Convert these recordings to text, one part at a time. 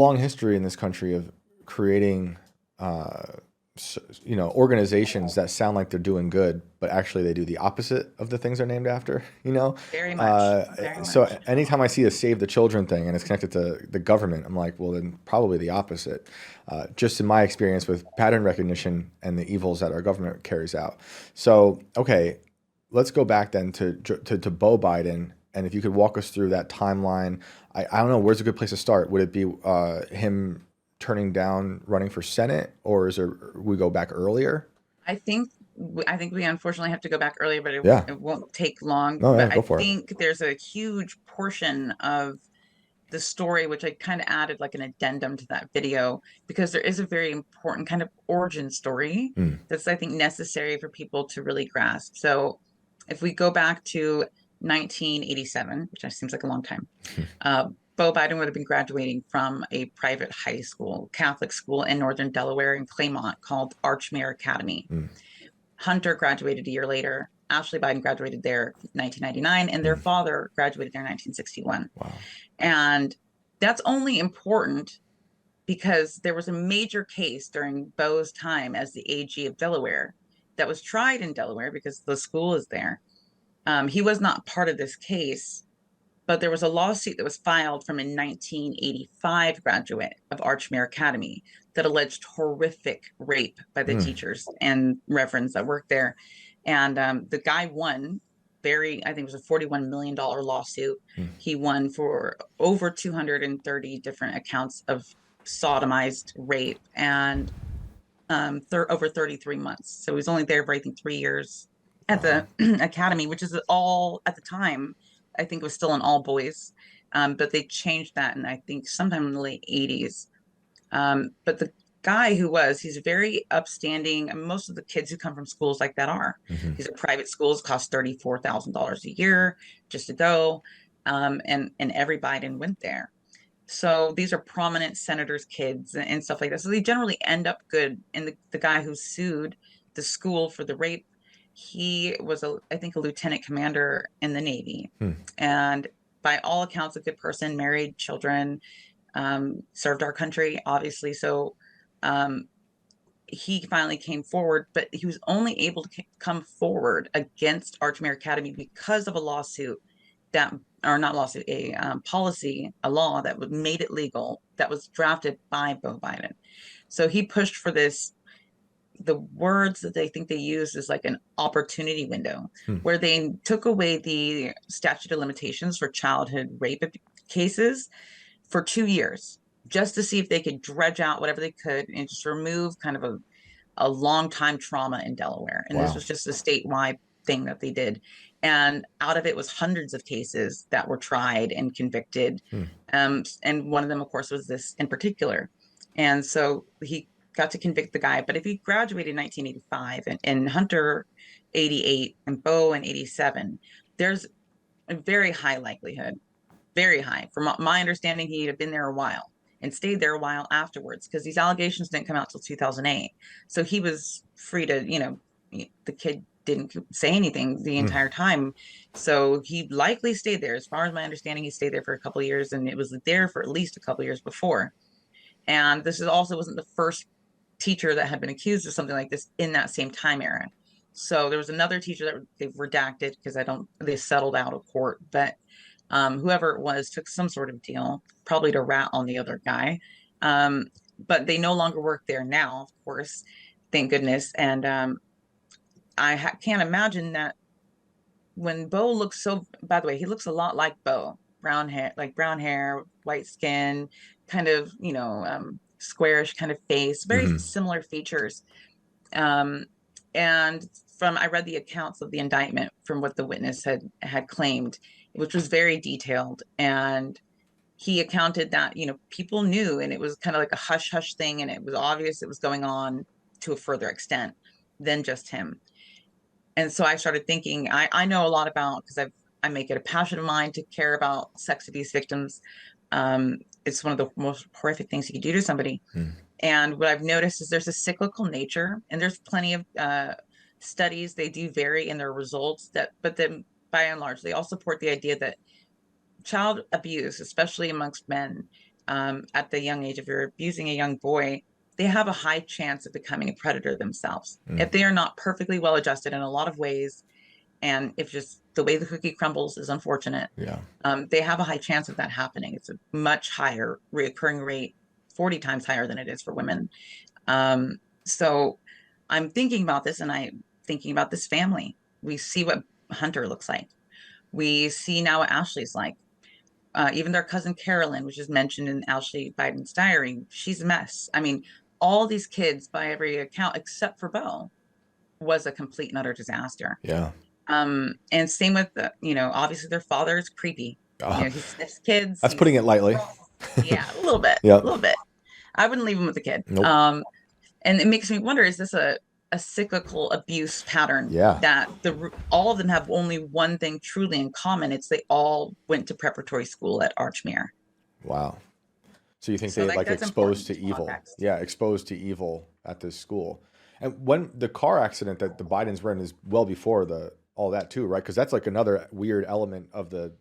long history in this country of creating, organizations that sound like they're doing good, but actually they do the opposite of the things they're named after. Very much, Uh, very so much. anytime I see a Save the Children thing and it's connected to the government, I'm like, well, then probably the opposite. Just in my experience with pattern recognition and the evils that our government carries out. So, okay, let's go back then to Beau Biden. And if you could walk us through that timeline, I don't know, where's a good place to start? Would it be him turning down running for Senate, or is there we go back earlier? I think we unfortunately have to go back earlier, but Yeah. it won't take long. No, yeah, But go I for it. think there's a huge portion of the story, which I kind of added like an addendum to that video, because there is a very important kind of origin story Mm. that's, I think, necessary for people to really grasp. So if we go back to 1987, which seems like a long time, uh, Beau Biden would have been graduating from a private high school, Catholic school in northern Delaware in Claymont called Archmere Academy. Mm. Hunter graduated a year later. Ashley Biden graduated there in 1999, and their Mm. father graduated there in 1961. Wow. And that's only important because there was a major case during Beau's time as the AG of Delaware that was tried in Delaware because the school is there. He was not part of this case, but there was a lawsuit that was filed from a 1985 graduate of Archmere Academy that alleged horrific rape by the Mm. teachers and reverends that worked there. And the guy won I think it was a $41 million lawsuit. Mm. He won for over 230 different accounts of sodomized rape and over 33 months. So he was only there for, I think, 3 years at Wow. the academy, which is all at the time, I think it was still an all boys. But they changed that, and I think sometime in the late 80s. But the guy he's very upstanding. And most of the kids who come from schools like that are. Hmm. These are private schools, cost $34,000 a year just to go. And every Biden went there. So these are prominent senators' kids and stuff like that. So they generally end up good. And the guy who sued the school for the rape, he was I think a lieutenant commander in the Navy. Hmm. And by all accounts, a good person, married, children, served our country, obviously. So um, he finally came forward, but he was only able to come forward against Archmere Academy because of a lawsuit that, or not lawsuit, a policy, a law that made it legal that was drafted by Beau Biden. So he pushed for this. The words that they think they used is like an opportunity window, Hmm. where they took away the statute of limitations for childhood rape cases for 2 years, just to see if they could dredge out whatever they could and just remove kind of a long time trauma in Delaware. And this Wow. was just a statewide thing that they did. And out of it was hundreds of cases that were tried and convicted. Hmm. And one of them, of course, was this in particular. And so he got to convict the guy. But if he graduated in 1985 and Hunter 88 and Beau in 87, there's a very high likelihood, very high. From my understanding, he had been there a while and stayed there a while afterwards because these allegations didn't come out till 2008. So he was free to, the kid didn't say anything the Hmm. entire time. So he likely stayed there. As far as my understanding, he stayed there for a couple of years, and it was there for at least a couple of years before. And this is also wasn't the first teacher that had been accused of something like this in that same time era. So there was another teacher that they've redacted because they settled out of court, but whoever it was took some sort of deal, probably to rat on the other guy. Um, but they no longer work there now, of course, thank goodness. And can't imagine that when Beau looks so, by the way, he looks a lot like Beau, brown hair, white skin, kind of, squarish kind of face, very Hmm. similar features. Um, and I read the accounts of the indictment from what the witness had claimed, which was very detailed. And he accounted that, people knew, and it was kind of like a hush hush thing. And it was obvious it was going on to a further extent than just him. And so I started thinking, I know a lot about, because I make it a passion of mine to care about sex abuse victims. It's one of the most horrific things you can do to somebody. Hmm. And what I've noticed is there's a cyclical nature, and there's plenty of studies. They do vary in their results, but then by and large, they all support the idea that child abuse, especially amongst men, at the young age, if you're abusing a young boy, they have a high chance of becoming a predator themselves. Mm, If they are not perfectly well adjusted in a lot of ways, and if just the way the cookie crumbles is unfortunate, yeah. they have a high chance of that happening. It's a much higher reoccurring rate, 40 times higher than it is for women. So I'm thinking about this, and I'm thinking about this family. We see what Hunter looks like. We see now what Ashley's like. Even their cousin Carolyn, which is mentioned in Ashley Biden's diary, she's a mess. I mean, all these kids, by every account, except for Beau, was a complete and utter disaster. Yeah. And same with the, obviously their father is creepy. Oh, He sniffs kids. that's putting it lightly. Yeah, a little bit, a Yep. little bit. I wouldn't leave him with the kid. Nope. And it makes me wonder, is this a cyclical abuse pattern Yeah. that all of them have only one thing truly in common? It's they all went to preparatory school at Archmere. Wow. So you think So they like like that's exposed important to evil? context. Yeah, exposed to evil at this school. And when the car accident that the Bidens were in is well before the all that too, right? Because that's like another weird element of the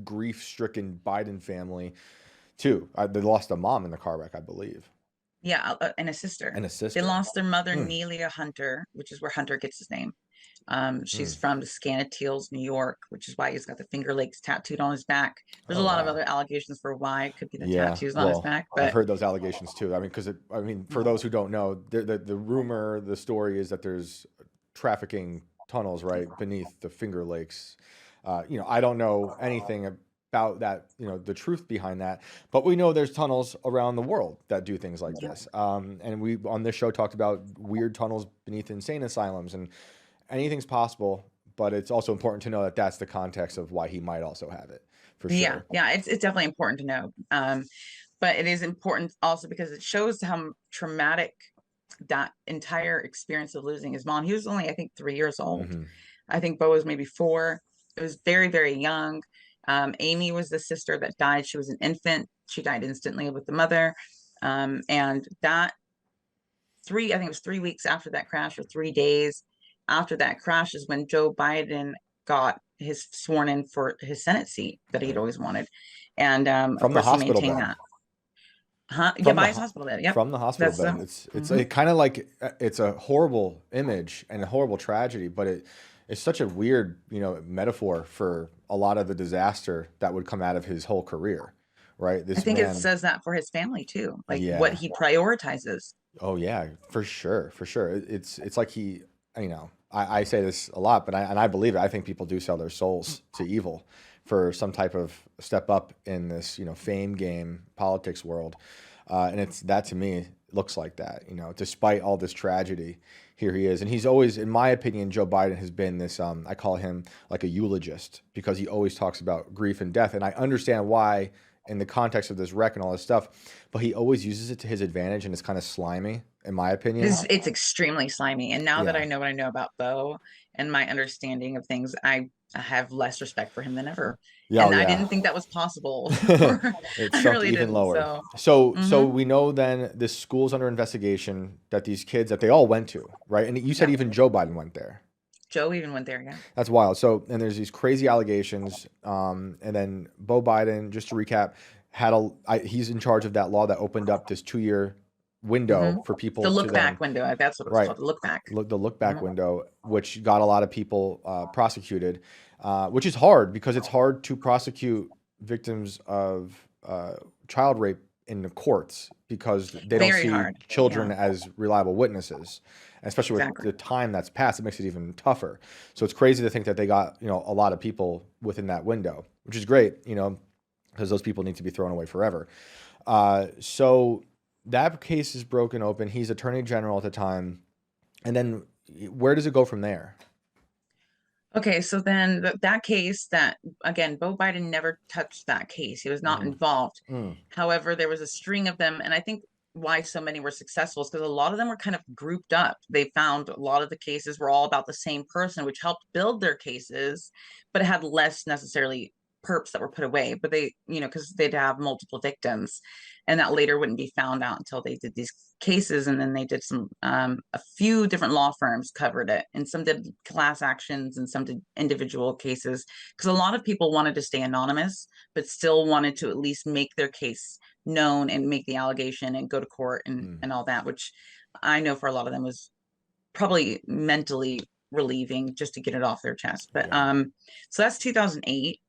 grief-stricken Biden family too. They lost a mom in the car wreck, I believe, Yeah, and a sister. and a They sister. lost their mother, Mm, Nelia Hunter, which is where Hunter gets his name. She's mm. from Scanatiels, New York, which is why he's got the Finger Lakes tattooed on his back. There's a Oh lot of wow. other allegations for why it could be the Yeah. tattoos on his Well, back, I've but heard those allegations too. I mean, because I mean, for those who don't know, the rumor, the story is that there's trafficking tunnels right beneath the Finger Lakes. I don't know anything about that, the truth behind that, but we know there's tunnels around the world that do things like yeah, this. And we on this show talked about weird tunnels beneath insane asylums, and anything's possible. But it's also important to know that that's the context of why he might also have it, for yeah, sure. yeah. It's definitely important to know. But it is important also because it shows how traumatic that entire experience of losing his mom. He was only, I think, 3 years old. Hmm. I think Beau was maybe 4. It was very, very young. Amy was the sister that died. She was an infant. She died instantly with the mother. And that I think it was 3 weeks after that crash, or 3 days after that crash, is when Joe Biden got his sworn in for his Senate seat that he'd Right. always wanted. And of From the course, he hospital maintained bed. that. Huh? Yeah, From by the his ho- hospital bed. Yep. from the hospital That's bed. It's mhm. a kind of like it's a horrible image and a horrible tragedy, but it's such a weird, metaphor for a lot of the disaster that would come out of his whole career, right? I This think it man, says that for his family too, like what yeah. he prioritizes. Oh yeah, for sure, for sure. It's like I say this a lot, but I believe it. I think people do sell their souls to evil for some type of step up in this, fame game, politics world. And it's that to me looks like that, despite all this tragedy, here he is. And he's always, in my opinion, Joe Biden has been this, I call him like a eulogist because he always talks about grief and death. And I understand why in the context of this wreck and all this stuff, but he always uses it to his advantage and it's kind of slimy, in my opinion. It's extremely slimy. And now that Yeah. I know what I know about Beau and my understanding of things, I have less respect for him than ever. Yeah. Oh, And I yeah. didn't think that was possible. It I sunk really even didn't. lower. So, So mhm. we know then this school's under investigation that these kids that they all went to, right? And you said Yeah, even Joe Biden went there. Joe even went there. Yeah. That's wild. So, and there's these crazy allegations. And then Beau Biden, just to recap, he's in charge of that law that opened up this 2-year Hmm. window for The people to look then, back window. That's what it was right, called. The look back. the look back Mhm. window, which got a lot of people prosecuted, which is hard because it's hard to prosecute victims of child rape in the courts because they don't Very see hard. children Yeah, as reliable witnesses. Especially with exactly. the time that's passed, it makes it even tougher. So it's crazy to think that they got a lot of people within that window, which is great, because those people need to be thrown away forever. So that case is broken open. He's attorney general at the time. And then where does it go from there? Okay, so then that case that again, Beau Biden never touched that case. He was not Hmm. involved. Mm. However, there was a string of them, and I think why so many were successful is because a lot of them were kind of grouped up. They found a lot of the cases were all about the same person, which helped build their cases, but it had less necessarily perps that were put away. But they, because they'd have multiple victims, and that later wouldn't be found out until they did these cases, and then they did a few different law firms covered it, and some did class actions and some did individual cases, because a lot of people wanted to stay anonymous but still wanted to at least make their case known and make the allegation and go to court Mm. and all that, which I know for a lot of them was probably mentally relieving just to get it off their chest. But Yeah. so that's 2008.